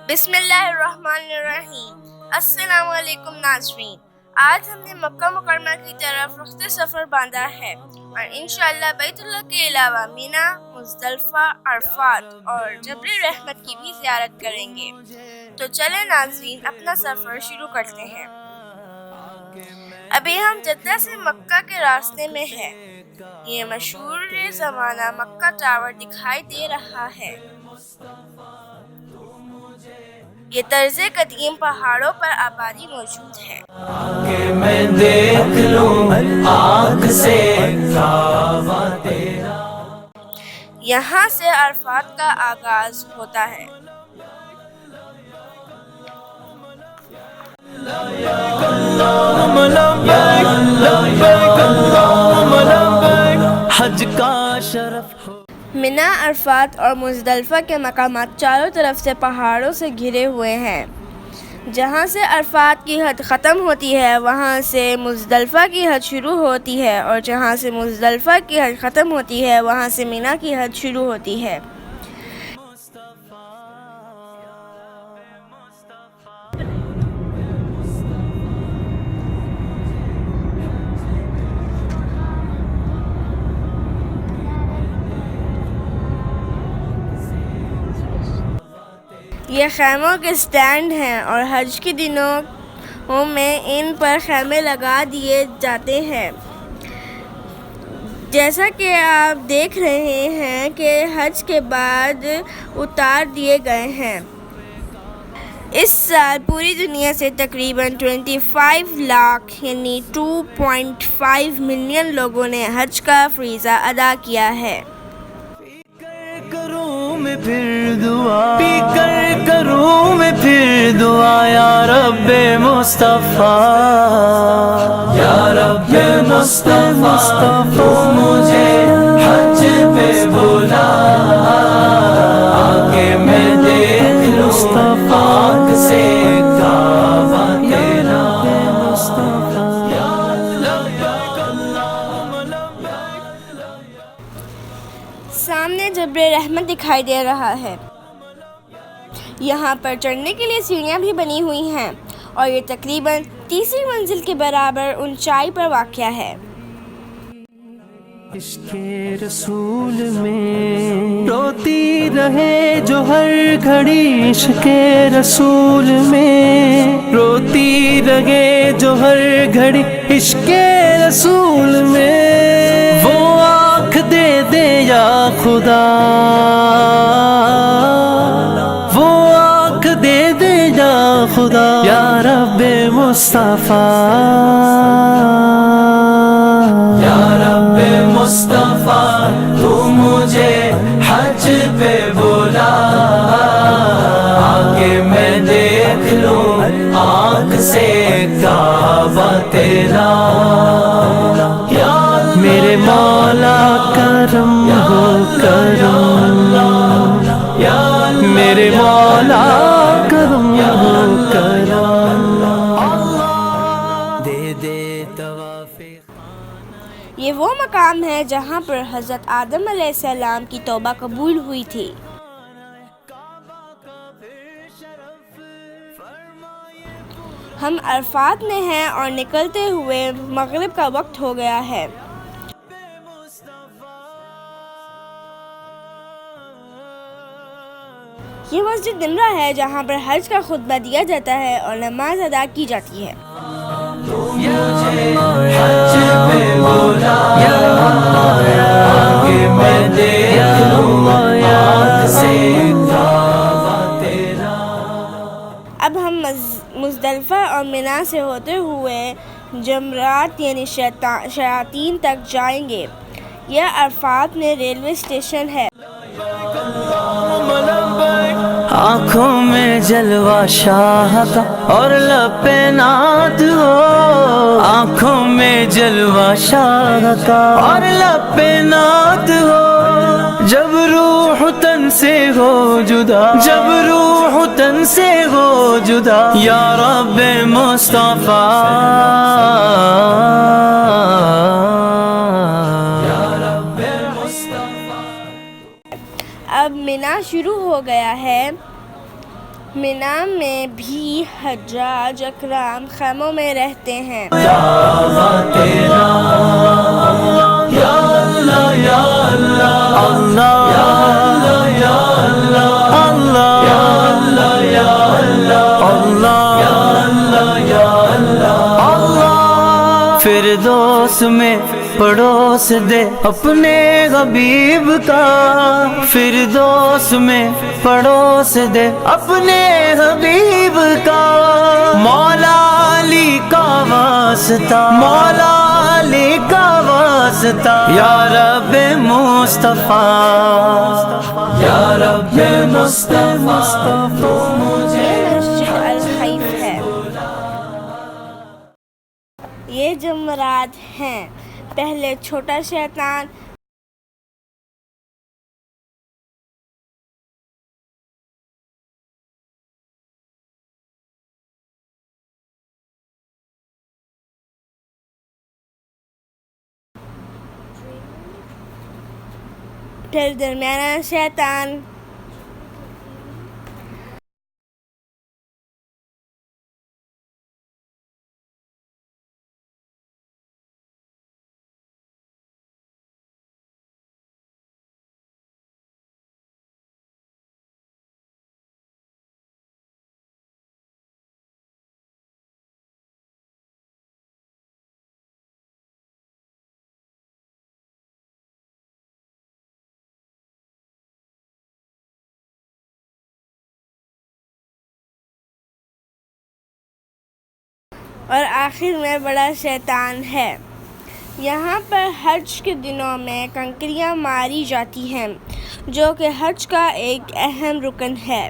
بسم اللہ الرحمن الرحیم۔ السلام علیکم ناظرین، آج ہم نے مکہ مکرمہ کی طرف رخت سفر باندھا ہے اور انشاءاللہ بیت اللہ کے علاوہ مینا، مزدلفہ، عرفات اور جبل رحمت کی بھی زیارت کریں گے۔ تو چلیں ناظرین، اپنا سفر شروع کرتے ہیں۔ ابھی ہم جدہ سے مکہ کے راستے میں ہیں۔ یہ مشہور زمانہ مکہ ٹاور دکھائی دے رہا ہے۔ یہ طرز قدیم پہاڑوں پر آبادی موجود ہے۔ میں دیکھ لوں آنکھ سے یہاں سے عرفات کا آغاز ہوتا ہے۔ حج کا شرف مینا، عرفات اور مزدلفہ کے مقامات چاروں طرف سے پہاڑوں سے گھرے ہوئے ہیں۔ جہاں سے عرفات کی حد ختم ہوتی ہے وہاں سے مزدلفہ کی حد شروع ہوتی ہے، اور جہاں سے مزدلفہ کی حد ختم ہوتی ہے وہاں سے مینا کی حد شروع ہوتی ہے۔ یہ خیموں کے سٹینڈ ہیں اور حج کے دنوں میں ان پر خیمے لگا دیے جاتے ہیں۔ جیسا کہ آپ دیکھ رہے ہیں کہ حج کے بعد اتار دیے گئے ہیں۔ اس سال پوری دنیا سے تقریباً 25 لاکھ یعنی 2.5 ملین لوگوں نے حج کا فریضہ ادا کیا ہے۔ پی کر کروں میں پھر دعا یا رب مصطفیٰ، یا رب مصطفیٰ تو مجھے حج پہ بلا، آگے میں دیکھ لوں آنکھ سے کعبہ تیرا۔ سامنے جبل رحمت دکھائی دے رہا ہے۔ یہاں پر چڑھنے کے لیے سیڑھیاں بھی بنی ہوئی ہیں اور یہ تقریباً تیسری منزل کے برابر اونچائی پر واقع ہے۔ عشق رسول میں روتی رہے جو ہر گھڑی، عشق رسول میں روتی رہے جو ہر گھڑی، عشق رسول میں وہ آنکھ دے دے یا خدا، وہ آنکھ دے دے یا خدا، یا رب مصطفیٰ، یا رب مصطفیٰ تو مجھے حج پہ بلا، آگے میں دیکھ لوں آنکھ سے کعبہ تیرا۔ میرے مولا کرم ہو کرم، میرے مولا کرم ہو کرم، دے دے طواف۔ یہ وہ مقام ہے جہاں پر حضرت آدم علیہ السلام کی توبہ قبول ہوئی تھی۔ ہم عرفات میں ہیں اور نکلتے ہوئے مغرب کا وقت ہو گیا ہے۔ یہ مسجد نمرہ ہے جہاں پر حج کا خطبہ دیا جاتا ہے اور نماز ادا کی جاتی ہے۔ اب ہم مزدلفہ اور مینا سے ہوتے ہوئے جمرات یعنی شیاطین تک جائیں گے۔ یہ عرفات میں ریلوے اسٹیشن ہے۔ آنکھوں میں جلوہ شاہ کا اور لب پہ نعت ہو، آنکھوں میں جلوہ شاہ کا اور لب پہ نعت ہو، جب روح تن سے ہو جدا، جب روح تن سے ہو جدا، یا رب مصطفیٰ، یا رب مصطفیٰ۔ اب مینا شروع ہو گیا ہے۔ مینا میں بھی حجاج اکرام خیموں میں رہتے ہیں۔ فردوس میں پڑوس دے اپنے حبیب کا، فردوس میں پڑوس دے اپنے حبیب کا، مولا علی کا واسطہ، مولا علی کا واسطہ، یا رب مصطفیٰ، یا رب مصطفیٰ تو مجھے مسجد الخیف ہے۔ یہ جمرات ہیں، پہلے چھوٹا شیطان، پھر درمیانہ شیطان، اور آخر میں بڑا شیطان ہے۔ یہاں پر حج کے دنوں میں کنکریاں ماری جاتی ہیں، جو کہ حج کا ایک اہم رکن ہے۔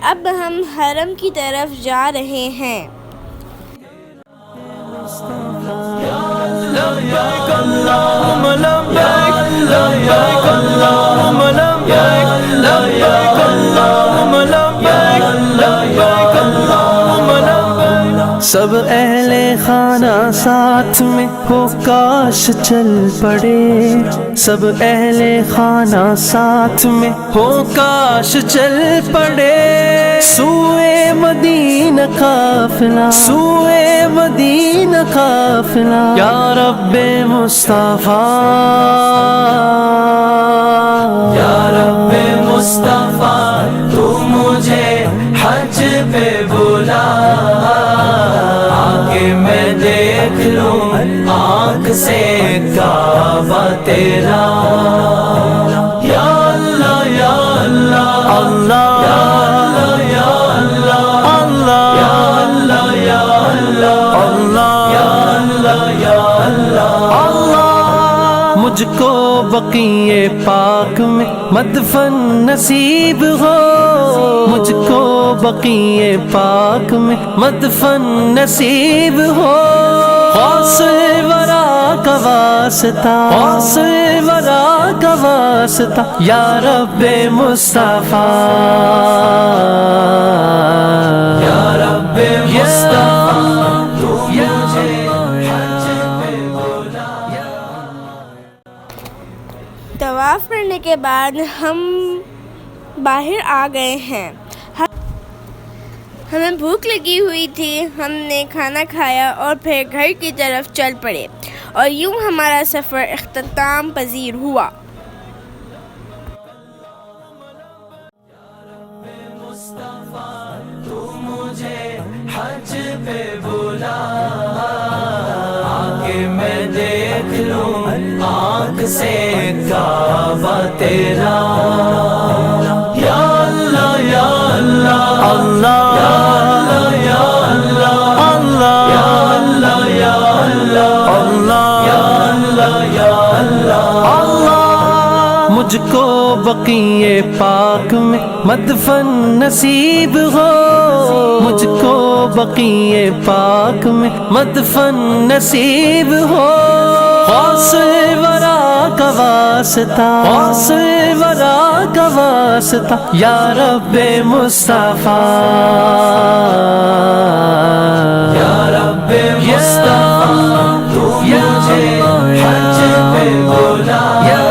اب ہم حرم کی طرف جا رہے ہیں۔ لبیک اللہم لبیک، لبیک اللہم لبیک، لبیک اللہم لبیک، لبیک اللہم لبیک۔ سب اہل خانہ ساتھ میں ہو کاش چل پڑے، سب اہل خانہ ساتھ میں ہو کاش چل پڑے، سوئے مدینہ قافلہ، سوئے مدینہ قافلہ، یا رب مصطفیٰ، یا رب مصطفیٰ تو مجھے حج پہ بلا، آکے میں دیکھ لوں آنکھ سے کعبہ تیرا، یا اللہ یا اللہ، اللہ یا اللہ یا اللہ، اللہ یا اللہ یا اللہ، اللہ یا اللہ یا اللہ، اللہ مجھ کو بقیع پاک میں مدفن نصیب ہو، مجھ کو بقیع پاک میں مدفن نصیب ہو، غوث ورا کا واسطہ، غوث ورا کا واسطہ، یا رب مصطفیٰ، یا رب مصطفیٰ تو مجھے حج پہ بلا۔ طواف کرنے کے بعد ہم باہر آ گئے ہیں۔ ہمیں بھوک لگی ہوئی تھی، ہم نے کھانا کھایا اور پھر گھر کی طرف چل پڑے، اور یوں ہمارا سفر اختتام پذیر ہوا۔ تو مجھے حج پہ بلا، آکے میں دیکھ لوں آنکھ سے کعبہ تیرا، یا اللہ یا اللہ، اللہ یا اللہ یا اللہ، اللہ یا اللہ یا اللہ، اللہ یا اللہ یا اللہ، اللہ مجھ کو بقیع پاک میں مدفن نصیب ہو، مجھ کو بقیع پاک میں مدفن نصیب ہو، غوث ورا کا واسطہ، غوث ورا کا واسطہ، یا رب مصطفیٰ، یا رب مصطفیٰ، تو مجھے حج پہ بلا، یا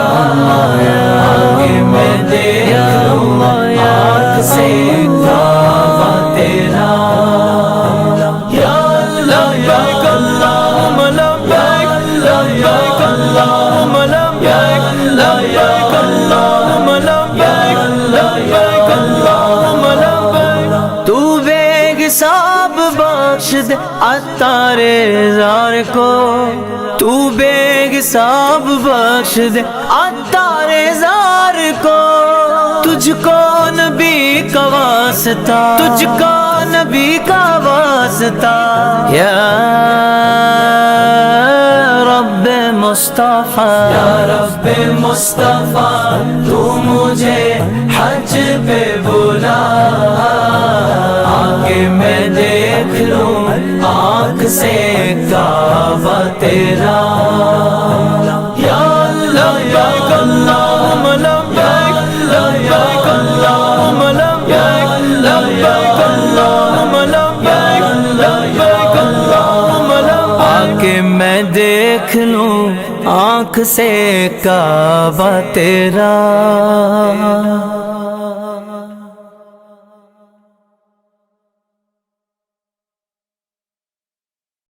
آگے میں دیکھوں آنکھ سے کعبہ تیرا، یا لبیک اللہم لبیک، لبیک اللہم لبیک، لبیک اللہم لبیک، لبیک اللہم لبیک۔ تو بے حساب بخش دے عطار زار کو، تو بے حساب بخش دے عطار زار کو، تجھ کو نبی کا واسطہ، تجھ کو نبی کا واسطہ، یا رب مصطفیٰ، یا رب مصطفیٰ، تو مجھے حج پہ بلا، آگے میں دیکھ لوں آنکھ سے کعبہ تیرا، یا لبیک اللہم لبیک، لبیک اللہم لبیک، لبیک اللہم لبیک، لبیک اللہم لبیک۔ آگے میں دیکھ لوں آنکھ سے کعبہ تیرا۔